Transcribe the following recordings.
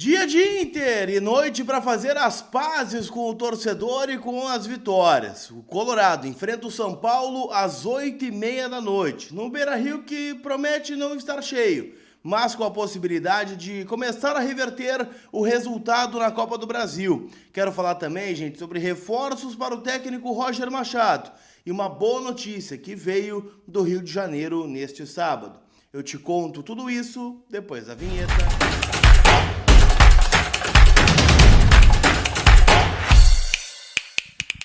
Dia de Inter e noite para fazer as pazes com o torcedor e com as vitórias. O Colorado enfrenta o São Paulo às 8h30 da noite, no Beira-Rio, que promete não estar cheio, mas com a possibilidade de começar a reverter o resultado na Copa do Brasil. Quero falar também, gente, sobre reforços para o técnico Roger Machado e uma boa notícia que veio do Rio de Janeiro neste sábado. Eu te conto tudo isso depois da vinheta.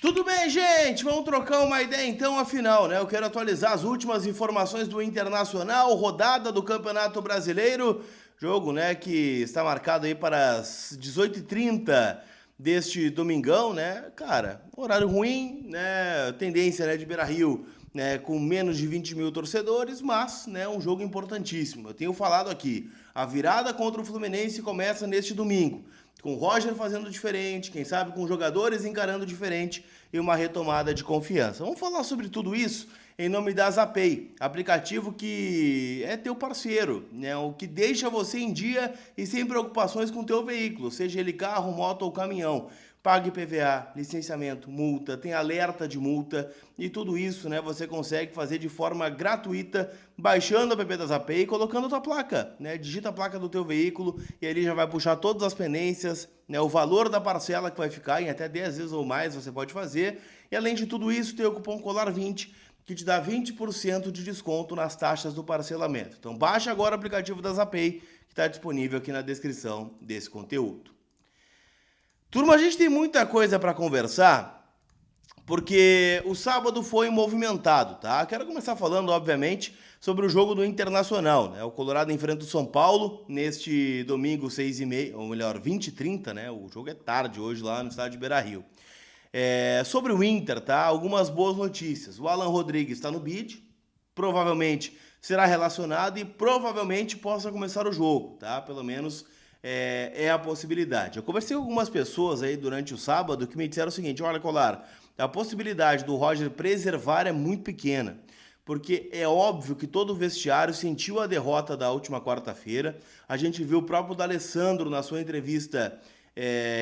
Tudo bem, gente? Vamos trocar uma ideia então, afinal, né? Eu quero atualizar as últimas informações do Internacional, rodada do Campeonato Brasileiro, jogo, né, que está marcado aí para as 18h30 deste domingão, né? Cara, horário ruim, né? Tendência, né, de Beira-Rio, né, com menos de 20 mil torcedores, mas, né, um jogo importantíssimo. Eu tenho falado aqui, a virada contra o Fluminense começa neste domingo, com o Roger fazendo diferente, quem sabe com jogadores encarando diferente e uma retomada de confiança. Vamos falar sobre tudo isso em nome da Zapay, aplicativo que é teu parceiro, né? O que deixa você em dia e sem preocupações com o teu veículo, seja ele carro, moto ou caminhão. Pague PVA, licenciamento, multa, tem alerta de multa e tudo isso, né, você consegue fazer de forma gratuita, baixando o app da Zapay e colocando a tua placa, né? Digita a placa do teu veículo e ele já vai puxar todas as pendências, né, o valor da parcela que vai ficar em até 10 vezes ou mais você pode fazer. E além de tudo isso, tem o cupom COLAR20 que te dá 20% de desconto nas taxas do parcelamento. Então baixa agora o aplicativo da Zapay, que está disponível aqui na descrição desse conteúdo. Turma, a gente tem muita coisa para conversar, porque o sábado foi movimentado, tá? Quero começar falando, obviamente, sobre o jogo do Internacional, né? O Colorado enfrenta o São Paulo neste domingo, 6h30, ou melhor, 20h30, né? O jogo é tarde hoje lá no estádio de Beira-Rio. Sobre o Inter, tá? Algumas boas notícias. O Alan Rodrigues está no bid, provavelmente será relacionado e provavelmente possa começar o jogo, tá? Pelo menos é a possibilidade. Eu conversei com algumas pessoas aí durante o sábado que me disseram o seguinte: olha, Colar, a possibilidade do Roger preservar é muito pequena, porque é óbvio que todo o vestiário sentiu a derrota da última quarta-feira. A gente viu o próprio D'Alessandro na sua entrevista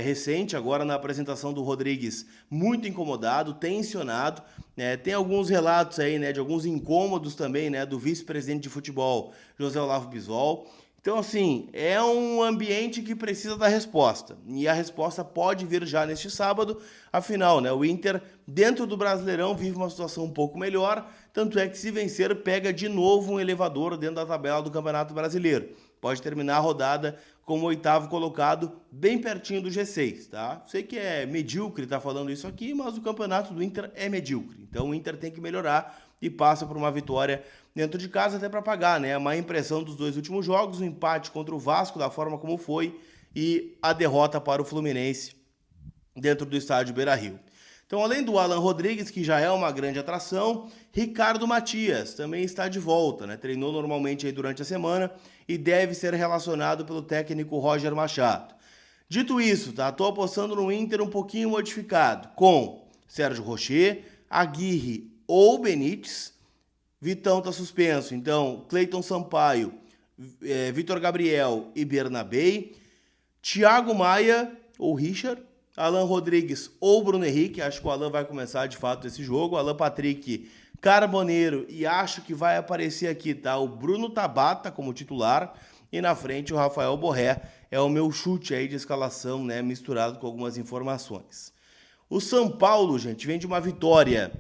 recente, agora na apresentação do Rodrigues, muito incomodado, tensionado, né? Tem alguns relatos aí, né, de alguns incômodos também, né, do vice-presidente de futebol, José Olavo Bisol. Então, assim, é um ambiente que precisa da resposta. E a resposta pode vir já neste sábado. Afinal, né, o Inter, dentro do Brasileirão, vive uma situação um pouco melhor. Tanto é que, se vencer, pega de novo um elevador dentro da tabela do Campeonato Brasileiro. Pode terminar a rodada como oitavo colocado, bem pertinho do G6, tá? Sei que é medíocre estar falando isso aqui, mas o campeonato do Inter é medíocre. Então, o Inter tem que melhorar e passa por uma vitória dentro de casa, até para pagar, né, a má impressão dos dois últimos jogos, o empate contra o Vasco da forma como foi e a derrota para o Fluminense dentro do estádio Beira-Rio. Então, além do Alan Rodrigues, que já é uma grande atração, Ricardo Matias também está de volta, né? Treinou normalmente aí durante a semana e deve ser relacionado pelo técnico Roger Machado. Dito isso, tá? Tô apostando no Inter um pouquinho modificado, com Sérgio Rocher, Aguirre ou Benítez. Vitão tá suspenso, então Cleiton Sampaio, Vitor Gabriel e Bernabei, Thiago Maia ou Richard, Alan Rodrigues ou Bruno Henrique. Acho que o Alan vai começar de fato esse jogo, Alan Patrick, Carboneiro, e acho que vai aparecer aqui, tá? O Bruno Tabata como titular e na frente o Rafael Borré. É o meu chute aí de escalação, né, misturado com algumas informações. O São Paulo, gente, vem de uma vitória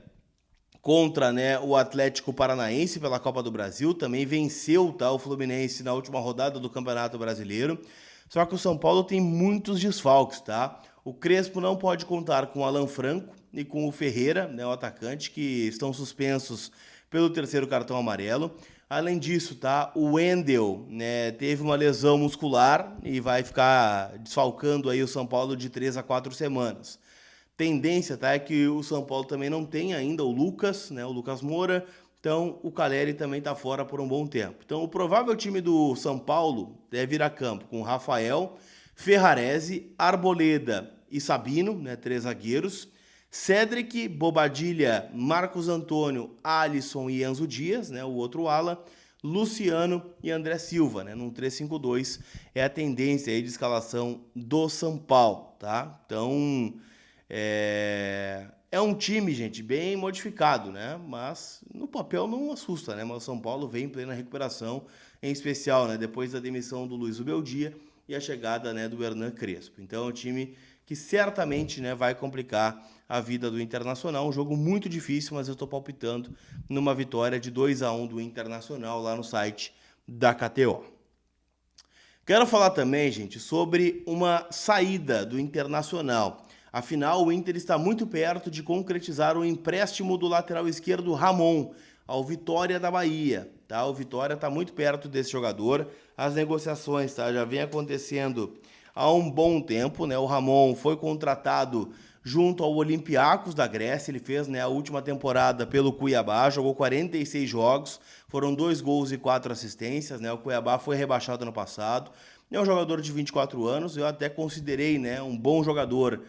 contra, né, o Atlético Paranaense pela Copa do Brasil, também venceu, tá, o Fluminense na última rodada do Campeonato Brasileiro. Só que o São Paulo tem muitos desfalques, tá? O Crespo não pode contar com o Alan Franco e com o Ferreira, né, o atacante, que estão suspensos pelo terceiro cartão amarelo. Além disso, tá, o Wendel, né, teve uma lesão muscular e vai ficar desfalcando aí o São Paulo de 3 a 4 semanas. Tendência, tá, é que o São Paulo também não tem ainda o Lucas, né, o Lucas Moura. Então o Caleri também está fora por um bom tempo. Então o provável time do São Paulo deve ir a campo com Rafael, Ferrarese, Arboleda e Sabino, né, 3 zagueiros, Cédric, Bobadilha, Marcos Antônio, Alisson e Enzo Dias, né, o outro ala, Luciano e André Silva, né? Num 3-5-2 é a tendência aí de escalação do São Paulo, tá? Então, é um time, gente, bem modificado, né? Mas no papel não assusta, né? Mas o São Paulo vem em plena recuperação, em especial, né? Depois da demissão do Luiz Ubeldia e a chegada, né, do Hernan Crespo. Então é um time que certamente, né, vai complicar a vida do Internacional. Um jogo muito difícil, mas eu estou palpitando numa vitória de 2-1 do Internacional lá no site da KTO. Quero falar também, gente, sobre uma saída do Internacional. Afinal, o Inter está muito perto de concretizar o empréstimo do lateral esquerdo Ramon ao Vitória da Bahia. Tá? O Vitória está muito perto desse jogador. As negociações, tá, já vem acontecendo há um bom tempo, né? O Ramon foi contratado junto ao Olympiacos da Grécia. Ele fez, né, a última temporada pelo Cuiabá, jogou 46 jogos, foram 2 gols e 4 assistências, né? O Cuiabá foi rebaixado no passado. É um jogador de 24 anos, eu até considerei, né, um bom jogador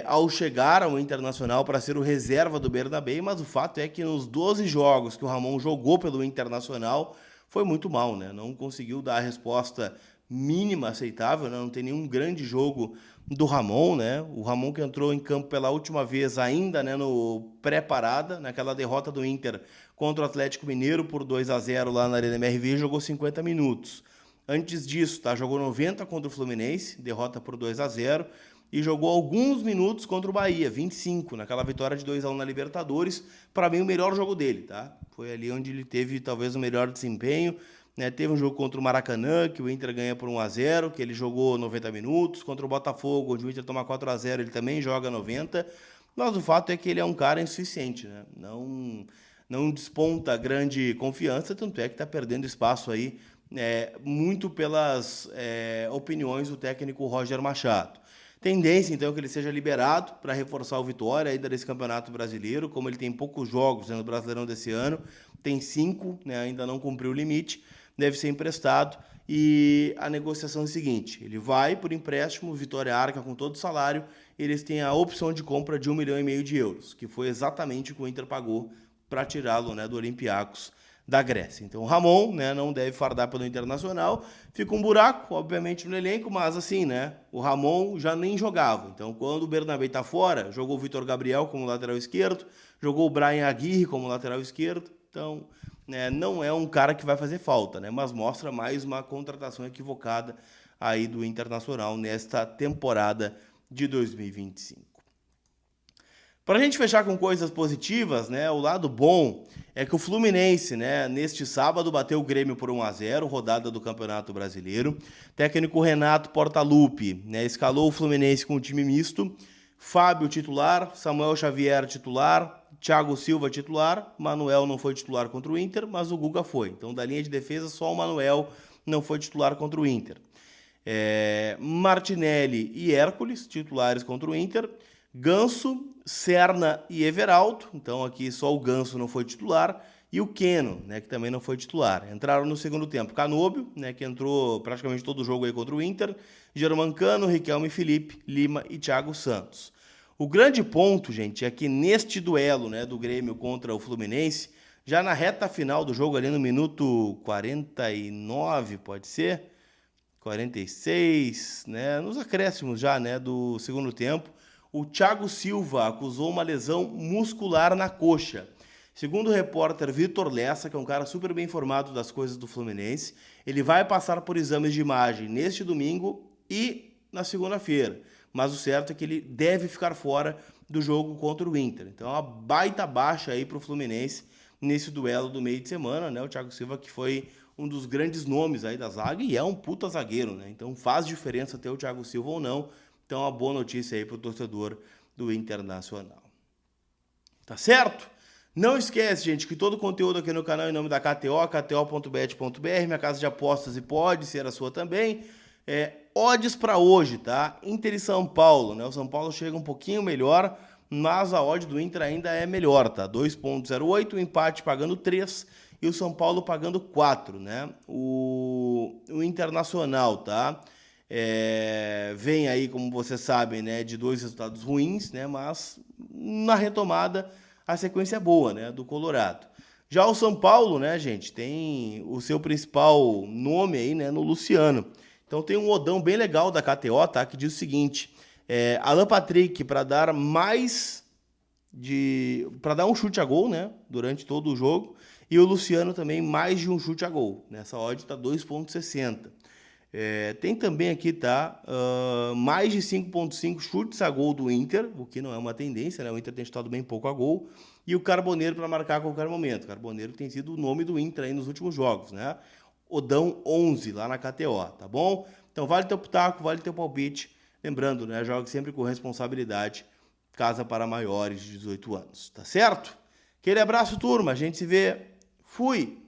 ao chegar ao Internacional para ser o reserva do Bernabéu, mas o fato é que nos 12 jogos que o Ramon jogou pelo Internacional foi muito mal, né? Não conseguiu dar a resposta mínima aceitável, né? Não tem nenhum grande jogo do Ramon, né? O Ramon que entrou em campo pela última vez ainda, né, no pré-parada, naquela derrota do Inter contra o Atlético Mineiro por 2-0 lá na Arena MRV, jogou 50 minutos. Antes disso, tá, jogou 90 contra o Fluminense, derrota por 2-0, e jogou alguns minutos contra o Bahia, 25, naquela vitória de 2-1 na Libertadores, para mim o melhor jogo dele, tá? Foi ali onde ele teve talvez o melhor desempenho, né? Teve um jogo contra o Maracanã, que o Inter ganha por 1-0, que ele jogou 90 minutos, contra o Botafogo, onde o Inter toma 4-0, ele também joga 90, mas o fato é que ele é um cara insuficiente, né? Não desponta grande confiança, tanto é que está perdendo espaço aí, muito pelas opiniões do técnico Roger Machado. Tendência, então, que ele seja liberado para reforçar o Vitória ainda nesse Campeonato Brasileiro, como ele tem poucos jogos, né, no Brasileirão desse ano, tem 5, né, ainda não cumpriu o limite, deve ser emprestado, e a negociação é a seguinte, ele vai por empréstimo, o Vitória arca com todo o salário, eles têm a opção de compra de 1,5 milhão de euros, que foi exatamente o que o Inter pagou para tirá-lo, né, do Olympiacos da Grécia. Então o Ramon, né, não deve fardar pelo Internacional, fica um buraco, obviamente, no elenco, mas assim, né, o Ramon já nem jogava. Então quando o Bernabéu tá fora, jogou o Vitor Gabriel como lateral esquerdo, jogou o Brian Aguirre como lateral esquerdo, então, né, não é um cara que vai fazer falta, né, mas mostra mais uma contratação equivocada aí do Internacional nesta temporada de 2025. Para a gente fechar com coisas positivas, né, o lado bom é que o Fluminense, né, neste sábado bateu o Grêmio por 1-0, rodada do Campeonato Brasileiro. Técnico Renato Portaluppi, né, escalou o Fluminense com um time misto. Fábio titular, Samuel Xavier titular, Thiago Silva titular, Manuel não foi titular contra o Inter, mas o Guga foi. Então, da linha de defesa, só o Manuel não foi titular contra o Inter. Martinelli e Hércules, titulares contra o Inter. Ganso, Serna e Everaldo, então aqui só o Ganso não foi titular, e o Keno, né, que também não foi titular. Entraram no segundo tempo Canóbio, né, que entrou praticamente todo o jogo aí contra o Inter, Germancano, Riquelme Felipe, Lima e Thiago Santos. O grande ponto, gente, é que neste duelo, né, do Grêmio contra o Fluminense, já na reta final do jogo, ali no minuto 49, pode ser? 46, né, nos acréscimos já, né, do segundo tempo, o Thiago Silva acusou uma lesão muscular na coxa. Segundo o repórter Vitor Lessa, que é um cara super bem informado das coisas do Fluminense, ele vai passar por exames de imagem neste domingo e na segunda-feira. Mas o certo é que ele deve ficar fora do jogo contra o Inter. Então é uma baita baixa aí para o Fluminense nesse duelo do meio de semana, né? O Thiago Silva, que foi um dos grandes nomes aí da zaga e é um puta zagueiro, né? Então faz diferença ter o Thiago Silva ou não. Então, uma boa notícia aí para o torcedor do Internacional. Tá certo? Não esquece, gente, que todo o conteúdo aqui no canal é em nome da KTO, kto.bet.br, minha casa de apostas e pode ser a sua também. Odds para hoje, tá? Inter e São Paulo, né? O São Paulo chega um pouquinho melhor, mas a odd do Inter ainda é melhor, tá? 2,08, o empate pagando 3 e o São Paulo pagando 4, né? O Internacional, tá? Vem aí, como vocês sabem, né, de 2 resultados ruins, né, mas na retomada a sequência é boa, né, do Colorado. Já o São Paulo, né, gente, tem o seu principal nome aí, né, no Luciano. Então tem um odão bem legal da KTO, tá, que diz o seguinte, Alan Patrick para dar para dar um chute a gol, né, durante todo o jogo, e o Luciano também mais de um chute a gol. Nessa odd tá 2,60. Tem também aqui, tá, mais de 5,5 chutes a gol do Inter, o que não é uma tendência, né, o Inter tem chutado bem pouco a gol, e o Carboneiro para marcar a qualquer momento. Carboneiro tem sido o nome do Inter aí nos últimos jogos, né, Odão 11 lá na KTO, tá bom? Então vale teu pitaco, vale teu palpite, lembrando, né, jogue sempre com responsabilidade, casa para maiores de 18 anos, tá certo? Aquele abraço, turma, a gente se vê, fui!